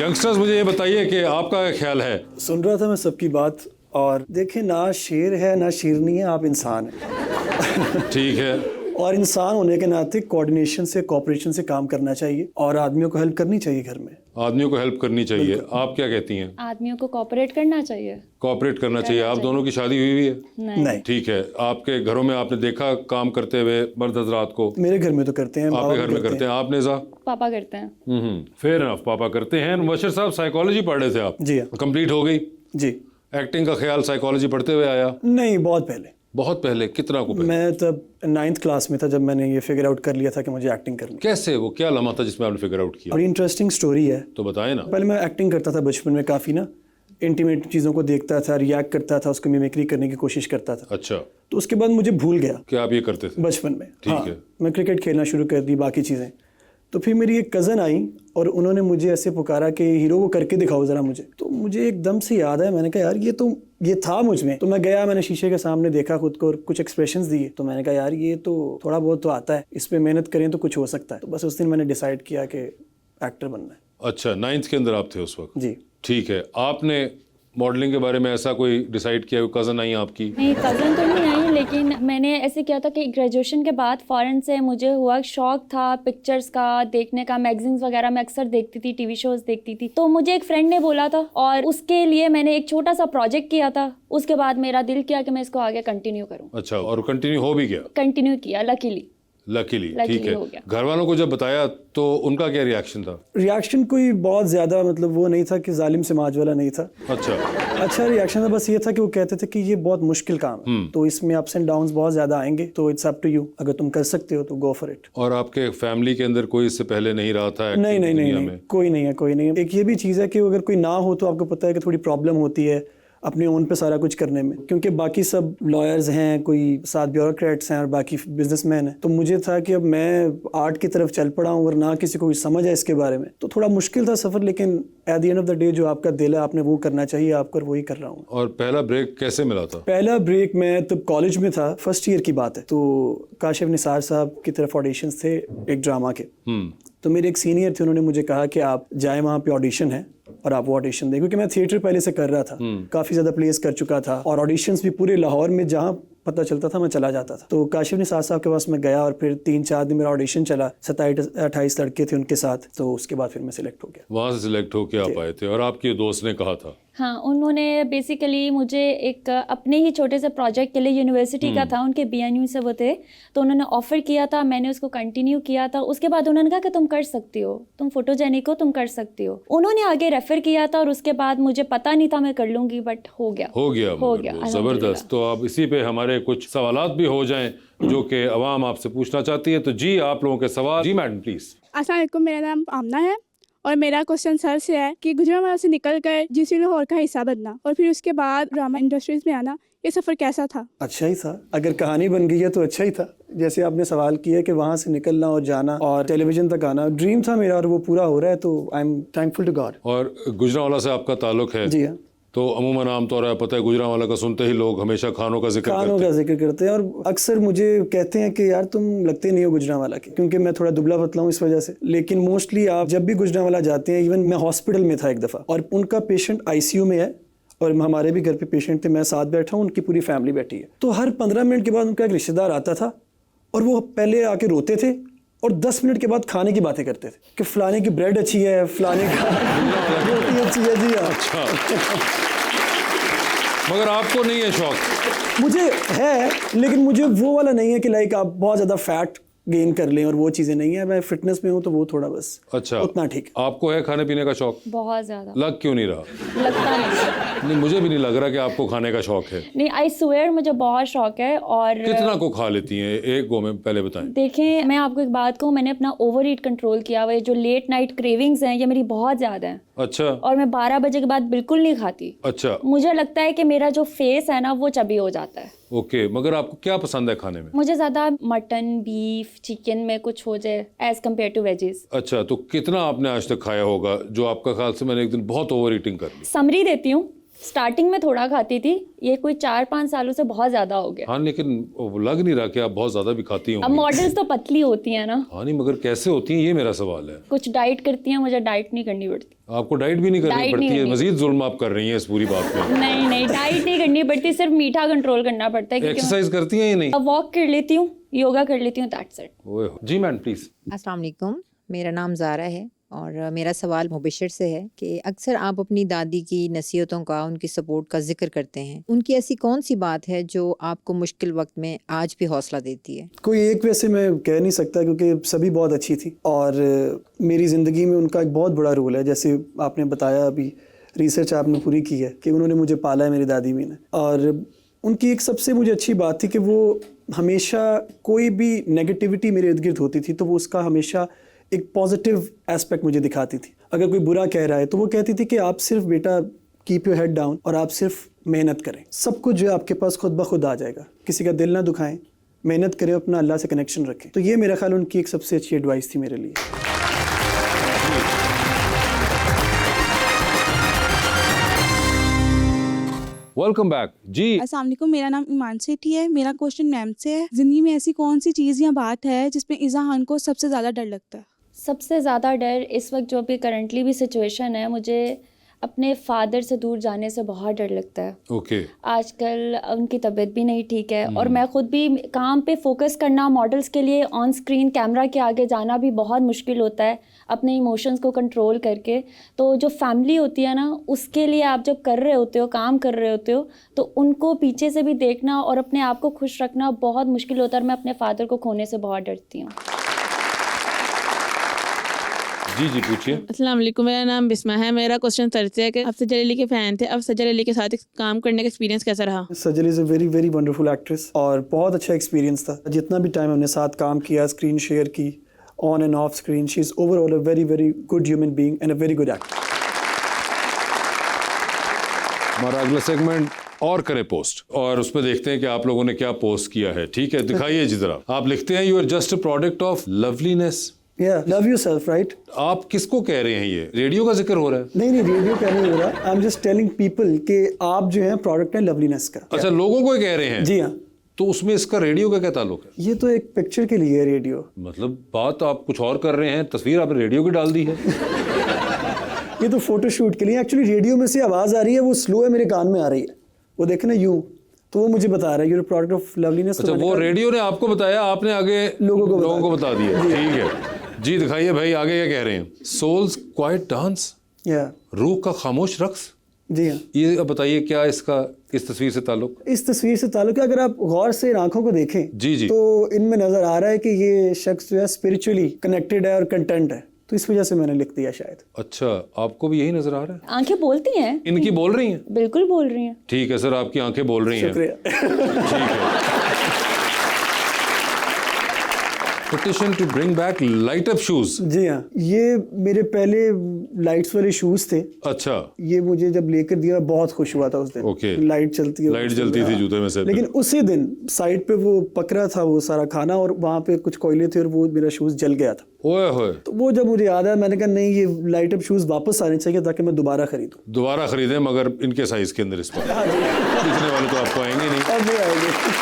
Youngsters मुझे ये बताइए कि आपका क्या ख्याल है? सुन रहा था मैं सबकी बात, और देखें ना शेर है ना शेरनी है, आप इंसान हैं। ठीक है। और इंसान होने के नाते कोऑर्डिनेशन से, कोऑपरेशन से काम करना चाहिए और आदमियों को हेल्प करनी चाहिए घर में। आदमियों को हेल्प करनी चाहिए, आप क्या कहती हैं? आदमियों को कोऑपरेट करना चाहिए। कोऑपरेट करना चाहिए। आप दोनों की शादी हुई हुई है? नहीं। ठीक है। आपके घरों में आपने देखा काम करते हुए मर्द हजरात को? मेरे घर में तो करते हैं। आपके घर में करते हैं? आपने जा? पापा करते हैं। फेयर इनफ, पापा करते हैं। मुबश्शिर साहब, साइकोलॉजी पढ़ रहे थे आप? जी हाँ। कंप्लीट हो गई? जी। एक्टिंग का ख्याल साइकोलॉजी पढ़ते हुए आया? नहीं, बहुत पहले। बहुत पहले? कितना को पहले? मैं तब 9th क्लास में था जब मैंने ये फिगर आउट कर लिया था कि मुझे एक्टिंग करनी। कैसे? वो क्या लम्हा था जिसमें आपने फिगर आउट किया? और इंटरेस्टिंग स्टोरी है, तो बताएं ना। पहले मैं एक्टिंग करता था बचपन में, काफ़ी ना इंटीमेट चीज़ों को देखता था, रिएक्ट करता था, उसको मिमिक्री करने की कोशिश करता था। अच्छा। तो उसके बाद मुझे भूल गया क्या आप ये करते थे बचपन में? ठीक हाँ, है। मैं क्रिकेट खेलना शुरू कर दी, बाकी चीज़ें। तो फिर मेरी एक कज़न आई और उन्होंने मुझे ऐसे पुकारा कि हीरो वो करके दिखाओ ज़रा मुझे। तो मुझे एकदम से याद है, मैंने कहा यार ये था मुझ में। तो मैं गया, मैंने शीशे के सामने देखा खुद को और कुछ एक्सप्रेशंस दिए। तो मैंने कहा यार ये तो थोड़ा बहुत तो आता है, इस पे मेहनत करें तो कुछ हो सकता है। तो बस उस दिन मैंने डिसाइड किया कि एक्टर बनना है। अच्छा, 9th के अंदर आप थे उस वक्त? जी। ठीक है। आपने मॉडलिंग के बारे में ऐसा कोई डिसाइड किया? कज़न आई आपकी? नहीं, कज़न तो नहीं आई, लेकिन मैंने ऐसे किया था कि ग्रेजुएशन के बाद फ़ौरन से मुझे हुआ शौक था पिक्चर्स का देखने का, मैगजीन्स वगैरह मैं अक्सर देखती थी, टीवी शोज देखती थी। तो मुझे एक फ्रेंड ने बोला था और उसके लिए मैंने एक छोटा सा प्रोजेक्ट किया था। उसके बाद मेरा दिल किया कि मैं इसको आगे कंटिन्यू करूँ। अच्छा, और कंटिन्यू हो भी गया? कंटिन्यू किया, लकीली। ठीक है। घर वालों को जब बताया तो उनका क्या रिएक्शन था? रिएक्शन कोई बहुत ज़्यादा मतलब वो नहीं था कि जालिम समाज वाला नहीं था। अच्छा रिएक्शन था, बस ये था कि वो कहते थे कि ये बहुत मुश्किल काम है, तो इसमें अप्स एंड डाउन्स बहुत ज़्यादा आएंगे, तो इट्स अप टू यू, अगर तुम कर सकते हो तो गो फॉर इट। और आपके फैमिली के अंदर कोई इससे पहले नहीं रहा था? नहीं, कोई नहीं है। एक ये भी चीज़ है कि अगर कोई ना हो तो आपको पता है कि थोड़ी प्रॉब्लम होती है अपने ओन पे सारा कुछ करने में, क्योंकि बाकी सब लॉयर्स हैं, कोई साथ ब्यूरोक्रेट्स हैं और बाकी बिजनेसमैन हैं। तो मुझे था कि अब मैं आर्ट की तरफ चल पड़ा हूँ और ना किसी को कुछ समझ है इसके बारे में, तो थोड़ा मुश्किल था सफ़र। लेकिन at the end of the day जो आपका दिल है आपने वो करना चाहिए आपको, और वही कर रहा हूँ। और पहला ब्रेक कैसे मिला था? पहला ब्रेक मैं तब कॉलेज में था, फर्स्ट ईयर की बात है। तो काशिफ निसार साहब की तरफ ऑडिशंस थे एक ड्रामा के। तो मेरे एक सीनियर थे, उन्होंने मुझे कहा कि आप जाए वहाँ पे ऑडिशन है और आप वो ऑडिशन दें, क्योंकि मैं थिएटर पहले से कर रहा था, काफ़ी ज़्यादा प्लेस कर चुका था और ऑडिशंस भी पूरे लाहौर में जहाँ पता चलता था मैं चला जाता था। तो काशिफ निसार साहब के पास मैं गया और फिर 3-4 दिन मेरा ऑडिशन चला, 27-28 लड़के थे उनके साथ। तो उसके बाद फिर मैं सिलेक्ट हो गया। वहाँ से सिलेक्ट होके आप आए थे और आपके दोस्त ने कहा था? हाँ, उन्होंने बेसिकली मुझे एक अपने ही छोटे से प्रोजेक्ट के लिए, यूनिवर्सिटी का था, उनके BNU से वो थे, तो उन्होंने ऑफ़र किया था, मैंने उसको कंटिन्यू किया था। उसके बाद उन्होंने कहा कि तुम कर सकती हो, तुम फोटोजेनिक हो, तुम कर सकती हो। उन्होंने आगे रेफ़र किया था और उसके बाद मुझे पता नहीं था मैं कर लूँगी, बट हो गया। ज़बरदस्त। तो अब इसी पे हमारे कुछ सवालात भी हो जाएं जो कि अवाम आपसे पूछना चाहती है। तो जी, आप लोगों के सवाल। जी मैडम प्लीज़। अस्सलाम वालेकुम, मेरा नाम आमना है और मेरा क्वेश्चन सर से है कि गुजरांवाला से निकल कर जीसी लाहौर का हिस्सा बनना और फिर उसके बाद ड्रामा इंडस्ट्रीज में आना, ये सफ़र कैसा था? अच्छा ही था, अगर कहानी बन गई है तो अच्छा ही था। जैसे आपने सवाल किया कि वहाँ से निकलना और जाना और टेलीविज़न तक आना, ड्रीम था मेरा और वो पूरा हो रहा है, तो I am thankful to God. और गुजरांवाला से आपका ताल्लुक है? जी हाँ। तो अमूमन आमतौर पर पता है गुजरांवाला का सुनते ही लोग हमेशा खानों का जिक्र करते हैं और अक्सर मुझे कहते हैं कि यार तुम लगते नहीं हो गुजरांवाला के, क्योंकि मैं थोड़ा दुबला पतला हूँ इस वजह से। लेकिन मोस्टली आप जब भी गुजरांवाला जाते हैं, इवन मैं हॉस्पिटल में था एक दफ़ा और उनका पेशेंट ICU में है और हमारे भी घर पे पेशेंट थे, मैं साथ बैठा हूँ, उनकी पूरी फैमिली बैठी है। तो हर 15 मिनट के बाद उनका एक रिश्तेदार आता था और वो पहले आके रोते थे और 10 मिनट के बाद खाने की बातें करते थे कि फलाने की ब्रेड अच्छी है, फलाने का रोटी अच्छी है। जी हाँ। मगर आपको नहीं है शौक? मुझे है, लेकिन मुझे वो वाला नहीं है कि लाइक आप बहुत ज़्यादा फैट गेन कर लें, और वो चीज़ें नहीं है। मैं फिटनेस में हूँ तो वो थोड़ा बस अच्छा उतना ठीक। आपको है खाने पीने का शौक? बहुत ज़्यादा। लग क्यों नहीं रहा? लगता नहीं, मुझे भी नहीं लग रहा कि आपको खाने का शौक है। नहीं, आई स्वेयर मुझे बहुत शौक है। और कितना को खा लेती हैं एक गो में, पहले बताएं। देखें, मैं आपको एक बात कहूँ, मैंने अपना ओवर ईट कंट्रोल किया हुआ है। जो लेट नाइट क्रेविंग्स हैं ये मेरी बहुत ज़्यादा हैं। अच्छा। और मैं 12 बजे के बाद बिल्कुल नहीं खाती। अच्छा। मुझे लगता है कि मेरा जो फेस है ना वो चबी हो जाता है। ओके, मगर आपको क्या पसंद है खाने में? मुझे ज़्यादा मटन, बीफ, चिकन में कुछ हो जाए एज कम्पेयर टू वेजीज। अच्छा, तो कितना आपने आज तक खाया होगा जो आपका ख्याल से मैंने एक दिन बहुत ओवर ईटिंग कर ली? समरी देती हूँ, स्टार्टिंग में थोड़ा खाती थी, ये कोई 4-5 सालों से बहुत ज्यादा हो गया। हाँ, लेकिन वो लग नहीं रहा कि आप बहुत ज्यादा भी खाती अब होंगी। मॉडल्स तो पतली होती हैं ना, हाँ नहीं, मगर कैसे होती हैं ये मेरा सवाल है। कुछ डाइट करती हैं, मुझे डाइट नहीं करनी पड़ती। आपको डाइट भी नहीं करनी डाइट पड़ती नहीं है, करनी। मजीद जुल्म आप कर रही हैं इस पूरी बात में। नहीं नहीं, डाइट नहीं करनी पड़ती, सिर्फ मीठा कंट्रोल करना पड़ता है। क्योंकि एक्सरसाइज करती हैं या नहीं? अब वॉक कर लेती हूँ, योगा कर लेती हूँ, दैट्स इट। ओए हो। जी मैम प्लीज। अस्सलाम वालेकुम, मेरा नाम ज़ारा है और मेरा सवाल मुबशिर से है कि अक्सर आप अपनी दादी की नसीहतों का, उनकी सपोर्ट का जिक्र करते हैं। उनकी ऐसी कौन सी बात है जो आपको मुश्किल वक्त में आज भी हौसला देती है? कोई एक वैसे मैं कह नहीं सकता क्योंकि सभी बहुत अच्छी थी और मेरी ज़िंदगी में उनका एक बहुत बड़ा रोल है। जैसे आपने बताया, अभी रिसर्च आपने पूरी की है कि उन्होंने मुझे पाला है, मेरी दादी भी ने। और उनकी एक सबसे मुझे अच्छी बात थी कि वो हमेशा कोई भी नेगेटिविटी मेरे इर्द गिर्द होती थी तो वो उसका हमेशा एक पॉजिटिव एस्पेक्ट मुझे दिखाती थी। अगर कोई बुरा कह रहा है तो वो कहती थी कि आप सिर्फ बेटा कीप योर हेड डाउन और आप सिर्फ मेहनत करें, सब कुछ जो है आपके पास खुद ब खुद आ जाएगा। किसी का दिल ना दुखाएं, मेहनत करें, अपना अल्लाह से कनेक्शन रखें। तो ये मेरा ख्याल उनकी एक सबसे अच्छी एडवाइस थी मेरे लिए। वेलकम बैक जी। अस्सलाम वालेकुम, मेरा नाम ईमान सेठी है। मेरा क्वेश्चन मैम से है, ज़िंदगी में ऐसी कौन सी चीज़ या बात है जिसमें इज़ा खान को सबसे ज़्यादा डर लगता है? सबसे ज़्यादा डर इस वक्त जो भी करंटली भी सिचुएशन है, मुझे अपने फादर से दूर जाने से बहुत डर लगता है। ओके। आजकल उनकी तबीयत भी नहीं ठीक है और मैं खुद भी काम पे फोकस करना, मॉडल्स के लिए ऑन स्क्रीन कैमरा के आगे जाना भी बहुत मुश्किल होता है अपने इमोशंस को कंट्रोल करके। तो जो फैमिली होती है ना, उसके लिए आप जब कर रहे होते हो, काम कर रहे होते हो, तो उनको पीछे से भी देखना और अपने आप को खुश रखना बहुत मुश्किल होता है और मैं अपने फादर को खोने से बहुत डरती हूँ। जी जी पूछिए। अस्सलाम वालेकुम, मेरा नाम बिस्मा है। मेरा क्वेश्चन सर से है कि आप सज्जर अली के फ़ैन थे, अब सज्जर अली के साथ काम करने का एक्सपीरियंस कैसा रहा? सज्जल is a very very wonderful actress और बहुत अच्छा एक्सपीरियंस था। जितना भी टाइम हमने साथ काम किया, स्क्रीन शेयर की, on end of screen, she is overall a very very good human being and a very good actor. हमारा अगला सेगमेंट और करें पोस्ट, और उसमें देखते हैं कि आप लोगों ने क्या पोस्ट किया है। ठीक है, दिखाइए जी जरा। आप लिखते हैं you are just a product of loveliness. Yeah, love yourself, right? आप किसको कह रहे हैं? ये रेडियो का जिक्र हो रहा है? नहीं रेडियो का नहीं हो रहा। I am just telling people कि आप जो है प्रोडक्ट है लवलीनेस का। अच्छा, लोगों को ही कह रहे हैं? जी हाँ। तो उसमें इसका रेडियो का क्या ताल्लुक है? ये तो एक पिक्चर के लिए है रेडियो। मतलब बात आप कुछ और कर रहे हैं, तस्वीर आपने रेडियो की डाल दी है। ये तो फोटोशूट के लिए। एक्चुअली रेडियो में से आवाज़ आ रही है, वो स्लो है, मेरे कान में आ रही है, वो देखे ना यूं, तो वो मुझे बता रहा है यूर प्रोडक्ट ऑफ लवलीनेस। अच्छा, वो रेडियो ने आपको बताया, आपने आगे लोगों को बता दिया। ठीक है जी, दिखाइए भाई आगे क्या कह रहे हैं। सोल्स क्वाइट डांस, या रूह का खामोश रक्स। जी हाँ। ये अब बताइए क्या इसका इस तस्वीर से ताल्लुक? इस तस्वीर से ताल्लुक है, अगर आप गौर से इन आंखों को देखें जी जी, तो इनमें नजर आ रहा है कि ये शख्स जो है स्पिरिचुअली कनेक्टेड है और कंटेंट है, तो इस वजह से मैंने लिख दिया शायद। अच्छा, आपको भी यही नजर आ रहा है? आंखें बोलती हैं? इनकी बोल रही हैं? बिल्कुल बोल रही हैं। ठीक है सर, आपकी आंखें बोल रही हैं। शुक्रिया। ठीक है। Petition to bring back light up shoes. जी हाँ, ये मेरे पहले लाइट्स वाले शूज थे। अच्छा, ये मुझे जब लेकर दिया बहुत खुश हुआ था उस दिन। ओके। लाइट चलती है, लाइट जलती थी जूते में से। लेकिन उसी दिन साइड पे वो पकड़ा था वो सारा खाना और वहाँ पे कुछ कोयले थे और वो मेरा शूज जल गया था। ओए होए। तो वो जब मुझे याद आया, मैंने कहा नहीं, ये लाइट अप शूज वापस आने चाहिए ताकि मैं दोबारा खरीदूं। दोबारा खरीदें, मगर इनके साइज के अंदर इस पर। इतने वाले तो आपको आएंगे नहीं। अब नहीं आएंगे।